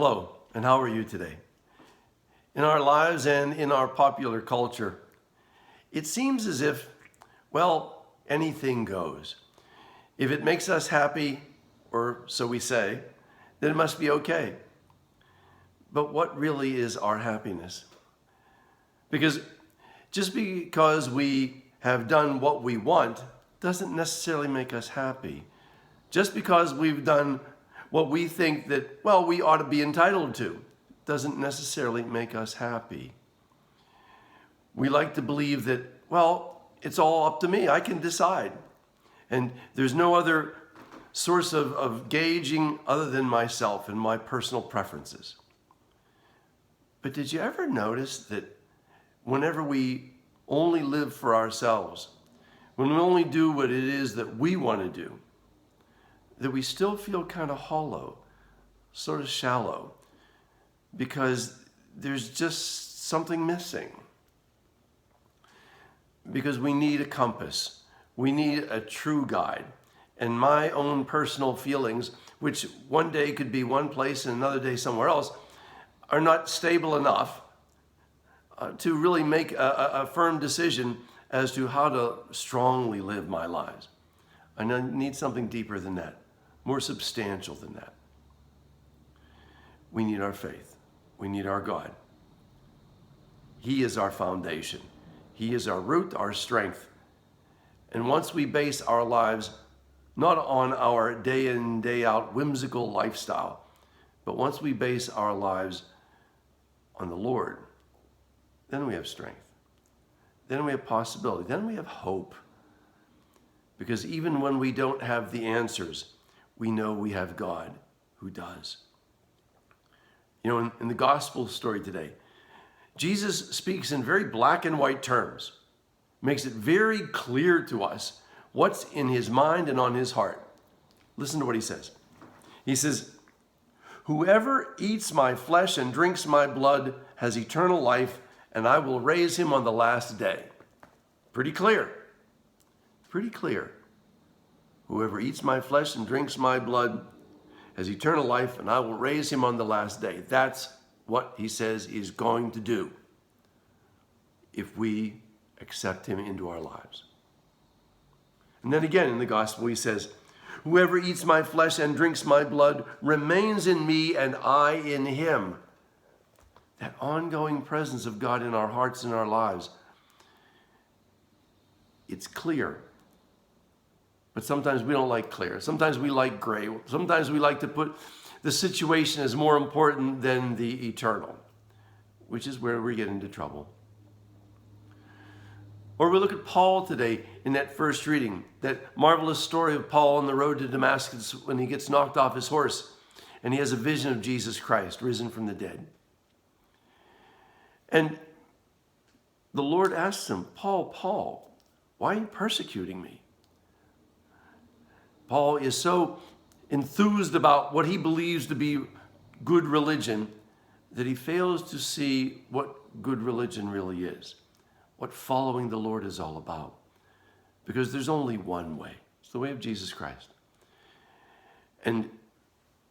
Hello, and how are you today? In our lives and in our popular culture, it seems as if, well, anything goes. If it makes us happy, or so we say, then it must be okay. But what really is our happiness? Because just because we have done what we want doesn't necessarily make us happy. Just because we've done what we think that, well, we ought to be entitled to doesn't necessarily make us happy. We like to believe that, well, it's all up to me. I can decide. And there's no other source of gauging other than myself and my personal preferences. But did you ever notice that whenever we only live for ourselves, when we only do what it is that we want to do, that we still feel kind of hollow, sort of shallow, because there's just something missing. Because we need a compass. We need a true guide. And my own personal feelings, which one day could be one place and another day somewhere else, are not stable enough to really make a firm decision as to how to strongly live my lives. I need something deeper than that, more substantial than that. We need our faith. We need our God. He is our foundation. He is our root, our strength. And once we base our lives not on our day in, day out whimsical lifestyle, but once we base our lives on the Lord, then we have strength. Then we have possibility. Then we have hope. Because even when we don't have the answers, we know we have God who does. You know, in the gospel story today, Jesus speaks in very black and white terms, makes it very clear to us what's in his mind and on his heart. Listen to what he says. He says, "Whoever eats my flesh and drinks my blood has eternal life, and I will raise him on the last day." Pretty clear. Pretty clear. Whoever eats my flesh and drinks my blood has eternal life, and I will raise him on the last day. That's what he says he's going to do if we accept him into our lives. And then again in the gospel he says, "Whoever eats my flesh and drinks my blood remains in me and I in him." That ongoing presence of God in our hearts and our lives. It's clear. But sometimes we don't like clear. Sometimes we like gray. Sometimes we like to put the situation as more important than the eternal, which is where we get into trouble. Or we look at Paul today in that first reading, that marvelous story of Paul on the road to Damascus when he gets knocked off his horse and he has a vision of Jesus Christ risen from the dead. And the Lord asks him, Paul, why are you persecuting me?" Paul is so enthused about what he believes to be good religion that he fails to see what good religion really is, what following the Lord is all about. Because there's only one way. It's the way of Jesus Christ. And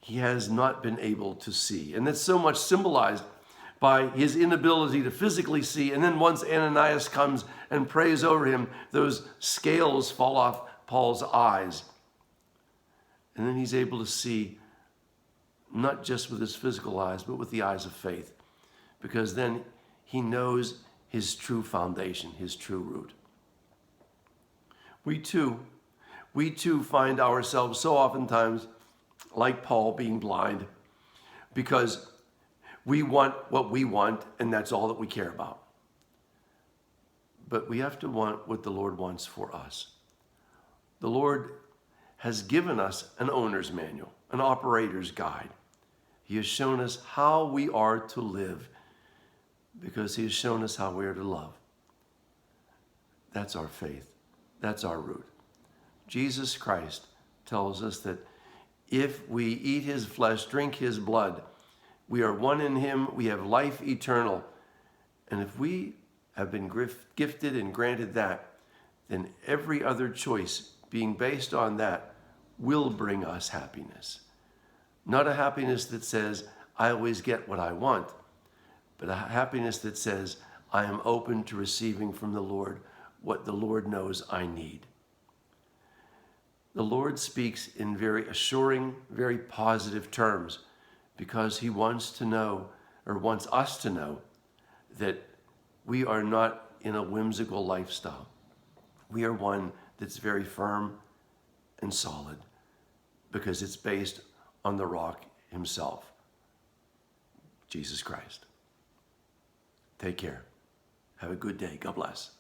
he has not been able to see. And that's so much symbolized by his inability to physically see. And then once Ananias comes and prays over him, those scales fall off Paul's eyes. And then he's able to see not just with his physical eyes, but with the eyes of faith. Because then he knows his true foundation, his true root. We too find ourselves so oftentimes like Paul being blind because we want what we want and that's all that we care about. But we have to want what the Lord wants for us. The Lord has given us an owner's manual, an operator's guide. He has shown us how we are to live because he has shown us how we are to love. That's our faith. That's our root. Jesus Christ tells us that if we eat his flesh, drink his blood, we are one in him, we have life eternal. And if we have been gifted and granted that, then every other choice being based on that will bring us happiness. Not a happiness that says, I always get what I want, but a happiness that says, I am open to receiving from the Lord what the Lord knows I need. The Lord speaks in very assuring, very positive terms because he wants to know, or wants us to know, that we are not in a whimsical lifestyle. We are one that's very firm and solid because it's based on the rock himself, Jesus Christ. Take care. Have a good day. God bless.